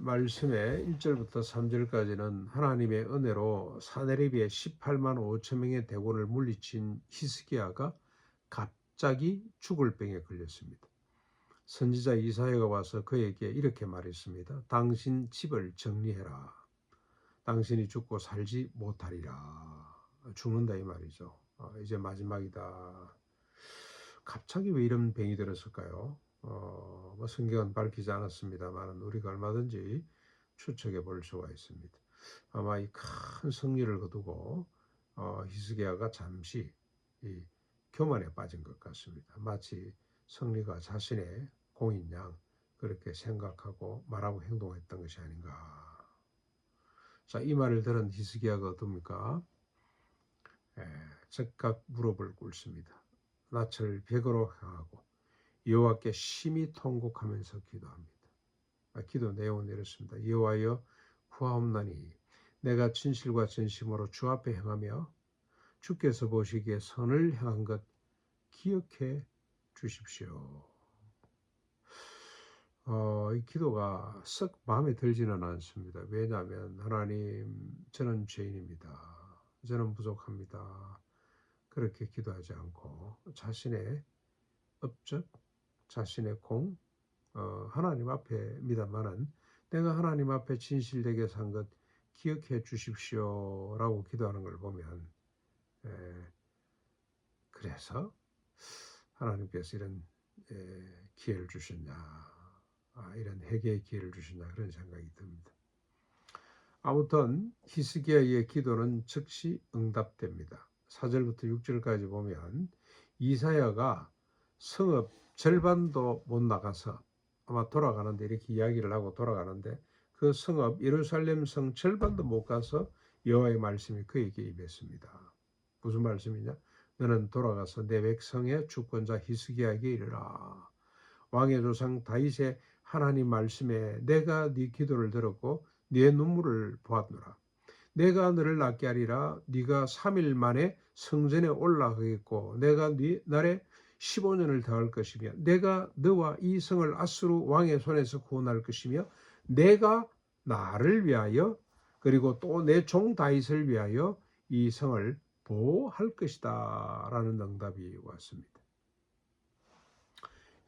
말씀의 1절부터 3절까지는 하나님의 은혜로 사내립의 18만 5천 명의 대군을 물리친 히스기야가 갑자기 죽을 병에 걸렸습니다. 선지자 이사야가 와서 그에게 이렇게 말했습니다. 당신 집을 정리해라. 당신이 죽고 살지 못하리라. 죽는다 이 말이죠. 이제 마지막이다. 갑자기 왜 이런 병이 들었을까요? 성경은 밝히지 않았습니다만 우리가 얼마든지 추측해 볼 수가 있습니다. 아마 이 큰 승리를 거두고 히스기야가 잠시 이 교만에 빠진 것 같습니다. 마치 승리가 자신의 공인 양 그렇게 생각하고 말하고 행동했던 것이 아닌가. 자, 이 말을 들은 히스기야가 어떻습니까? 즉각 무릎을 꿇습니다. 낯을 벽으로 향하고 여호와께 심히 통곡하면서 기도합니다. 기도 내용은 이렇습니다. 여호와여 구하옵나니 내가 진실과 진심으로 주 앞에 행하며 주께서 보시기에 선을 행한 것 기억해 주십시오. 이 기도가 썩 마음에 들지는 않습니다. 왜냐하면 하나님, 저는 죄인입니다. 저는 부족합니다. 그렇게 기도하지 않고 자신의 업적, 자신의 공, 하나님 앞에입니다만은 내가 하나님 앞에 진실되게 산 것 기억해 주십시오 라고 기도하는 걸 보면 그래서 하나님께서 이런 기회를 주셨냐, 이런 회개의 기회를 주셨냐 그런 생각이 듭니다. 아무튼 히스기야의 기도는 즉시 응답됩니다. 4절부터 6절까지 보면 이사야가 성읍 절반도 못 나가서 아마 돌아가는데 이렇게 이야기를 하고 돌아가는데 그 성읍 예루살렘 성 절반도 못 가서 여호와의 말씀이 그에게 임했습니다. 무슨 말씀이냐? 너는 돌아가서 내 백성의 주권자 히스기야에게 이르라. 왕의 조상 다윗의 하나님 말씀에 내가 네 기도를 들었고 네 눈물을 보았노라. 내가 너를 낫게 하리라. 네가 3일 만에 성전에 올라가겠고 내가 네 날에 15년을 더할 것이며 내가 너와 이 성을 아수르 왕의 손에서 구원할 것이며 내가 나를 위하여 그리고 또 내 종 다윗을 위하여 이 성을 보호할 것이다 라는 응답이 왔습니다.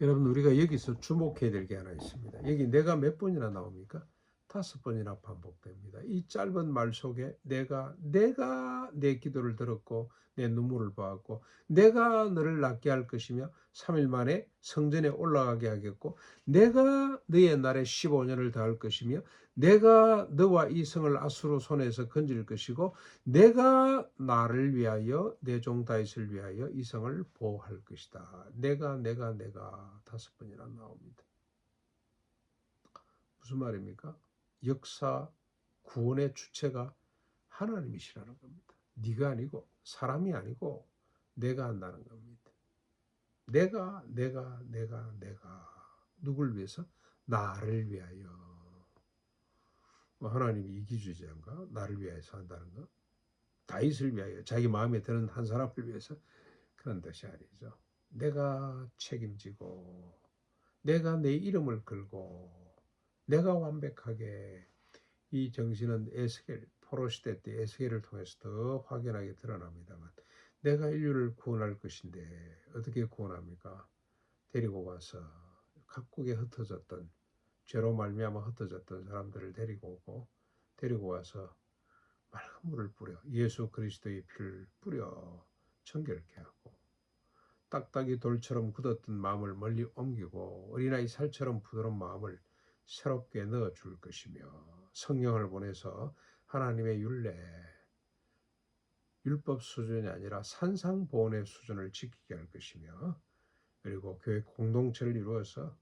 여러분, 우리가 여기서 주목해야 될 게 하나 있습니다. 여기 내가 몇 번이나 나옵니까? 5번이나 반복됩니다. 이 짧은 말 속에 내가 내 기도를 들었고 내 눈물을 보았고 내가 너를 낫게 할 것이며 3일 만에 성전에 올라가게 하겠고 내가 너의 날에 15년을 더할 것이며 내가 너와 이 성을 아수르 손에서 건질 것이고 내가 나를 위하여 내 종 다윗을 위하여 이 성을 보호할 것이다. 내가 5번이나 나옵니다. 무슨 말입니까? 역사 구원의 주체가 하나님이시라는 겁니다. 네가 아니고 사람이 아니고 내가 한다는 겁니다. 내가 누굴 위해서? 나를 위하여. 하나님이 이기주의자인가? 나를 위해서 한다는 거? 다윗을 위하여, 자기 마음에 드는 한 사람을 위해서? 그런 뜻이 아니죠. 내가 책임지고 내가 내 이름을 걸고 내가 완벽하게, 이 정신은 에스겔 포로시대 때 에스겔을 통해서 더 확연하게 드러납니다만 내가 인류를 구원할 것인데 어떻게 구원합니까? 데리고 와서 각국에 흩어졌던, 죄로 말미암아 흩어졌던 사람들을 데리고 와서 맑은 물을 뿌려 예수 그리스도의 피를 뿌려 정결케 하고 딱딱이 돌처럼 굳었던 마음을 멀리 옮기고 어린아이 살처럼 부드러운 마음을 새롭게 넣어줄 것이며 성령을 보내서 하나님의 율법 수준이 아니라 산상보온의 수준을 지키게 할 것이며 그리고 교회 공동체를 이루어서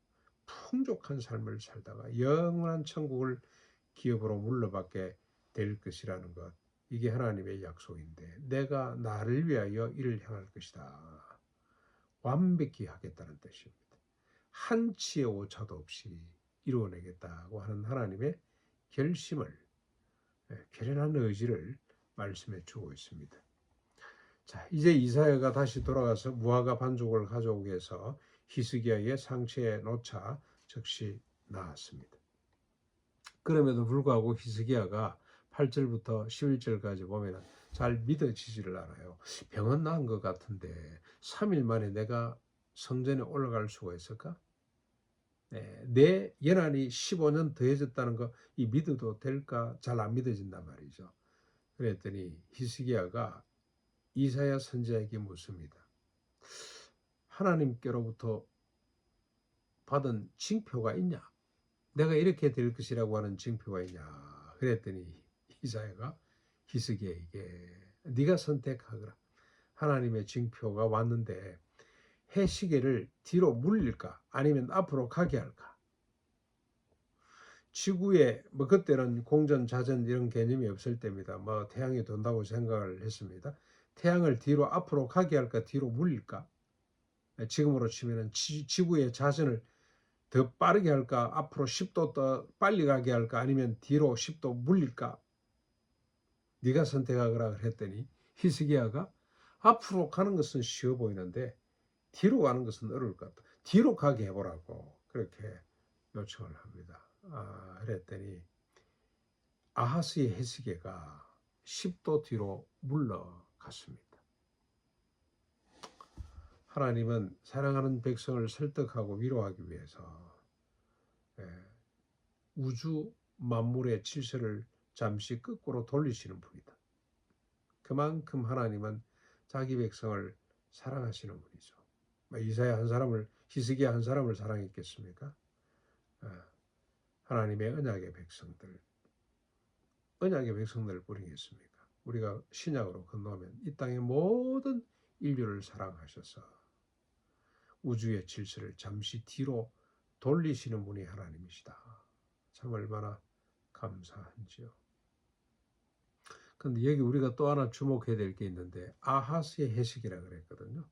풍족한 삶을 살다가 영원한 천국을 기업으로 물러받게 될 것이라는 것, 이게 하나님의 약속인데 내가 나를 위하여 이를 행할 것이다. 완벽히 하겠다는 뜻입니다. 한치의 오차도 없이 이루어내겠다고 하는 하나님의 결심을, 결연한 의지를 말씀해 주고 있습니다. 자, 이제 이사야가 다시 돌아가서 무화과 반죽을 가져오기 위해서 히스기야의 상처에 놓자 즉시 나았습니다. 그럼에도 불구하고 히스기야가 8절부터 11절까지 보면 잘 믿어지지를 않아요. 병은 나은 것 같은데 3일 만에 내가 성전에 올라갈 수가 있을까? 네, 내 연한이 15년 더해졌다는 거 이 믿어도 될까? 잘 안 믿어진단 말이죠. 그랬더니 히스기야가 이사야 선지자에게 묻습니다. 하나님께로부터 받은 징표가 있냐? 내가 이렇게 될 것이라고 하는 징표가 있냐? 그랬더니 이사야가 히스기야에게 네가 선택하거라. 하나님의 징표가 왔는데 해 시계를 뒤로 물릴까? 아니면 앞으로 가게 할까? 지구에 뭐 그때는 공전, 자전 이런 개념이 없을 때입니다. 뭐 태양이 돈다고 생각을 했습니다. 태양을 뒤로 앞으로 가게 할까? 뒤로 물릴까? 지금으로 치면은 지구의 자전을 더 빠르게 할까? 앞으로 10도 더 빨리 가게 할까? 아니면 뒤로 10도 물릴까? 네가 선택하거라 그랬더니 히스기야가 앞으로 가는 것은 쉬워 보이는데 뒤로 가는 것은 어려울 것 같다. 뒤로 가게 해보라고 그렇게 요청을 합니다. 그랬더니 아하스의 해시계가 10도 뒤로 물러갔습니다. 하나님은 사랑하는 백성을 설득하고 위로하기 위해서 우주 만물의 질서를 잠시 거꾸로 돌리시는 분이다. 그만큼 하나님은 자기 백성을 사랑하시는 분이죠. 이사야 한 사람을, 히스기야 한 사람을 사랑했겠습니까? 하나님의 언약의 백성들을 뿌리겠습니까? 우리가 신약으로 건너면 이 땅의 모든 인류를 사랑하셔서 우주의 질서를 잠시 뒤로 돌리시는 분이 하나님이시다. 참 얼마나 감사한지요. 그런데 여기 우리가 또 하나 주목해야 될 게 있는데 아하스의 해식이라 그랬거든요.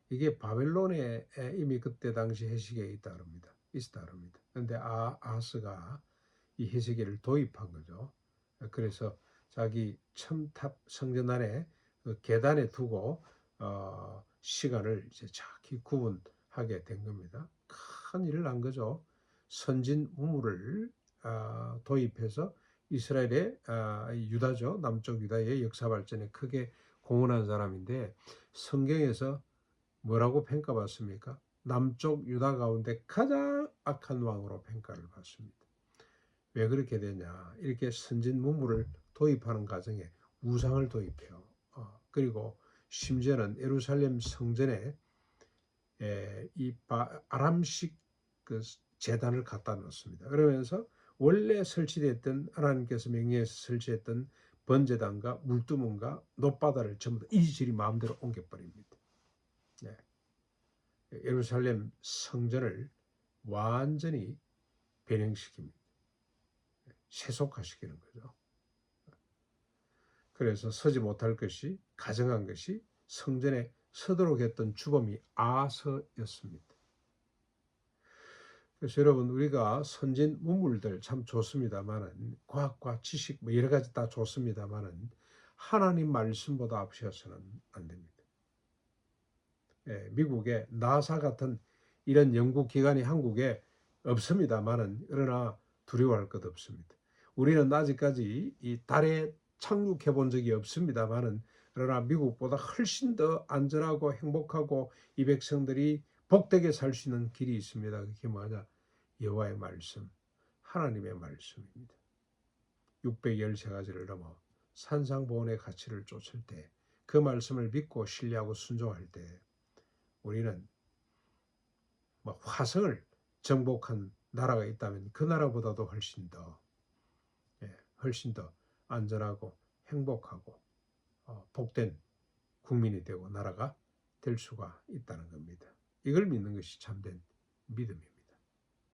이게 바벨론에 이미 그때 당시 해식에 있다 그럽니다. 그런데 아하스가 이 해식을 도입한 거죠. 그래서 자기 첨탑 성전 안에 그 계단에 두고 시간을 이제 정확히 구분하게 된 겁니다. 큰 일을 한 거죠. 선진 우물을 도입해서 이스라엘의 유다죠. 남쪽 유다의 역사 발전에 크게 공헌한 사람인데 성경에서 뭐라고 평가받습니까? 남쪽 유다 가운데 가장 악한 왕으로 평가를 받습니다. 왜 그렇게 되냐? 이렇게 선진 문물을 도입하는 과정에 우상을 도입해요. 그리고 심지어는 예루살렘 성전에 이 아람식 그 제단을 갖다 놓습니다. 그러면서 원래 설치됐던 하나님께서 명령해서 설치했던 번제단과 물두문과 놋바다를 전부 다 이리저리 마음대로 옮겨버립니다. 네. 예루살렘 성전을 완전히 변형시킵니다. 세속화시키는 거죠. 그래서 서지 못할 것이 가정한 것이 성전에 서도록 했던 주범이 아서였습니다. 그래서 여러분 우리가 선진 문물들 참 좋습니다만은 과학과 지식 뭐 여러 가지 다 좋습니다만은 하나님 말씀보다 앞서서는 안 됩니다. 미국의 나사 같은 이런 연구기관이 한국에 없습니다만은 그러나 두려워할 것 없습니다. 우리는 아직까지 이 달에 착륙해 본 적이 없습니다만은 그러나 미국보다 훨씬 더 안전하고 행복하고 이 백성들이 복되게 살 수 있는 길이 있습니다. 그게 뭐냐? 여호와의 말씀, 하나님의 말씀입니다. 613가지를 넘어 산상보훈의 가치를 쫓을 때 그 말씀을 믿고 신뢰하고 순종할 때 우리는 화성을 정복한 나라가 있다면 그 나라보다도 훨씬 더 안전하고 행복하고 복된 국민이 되고 나라가 될 수가 있다는 겁니다. 이걸 믿는 것이 참된 믿음입니다.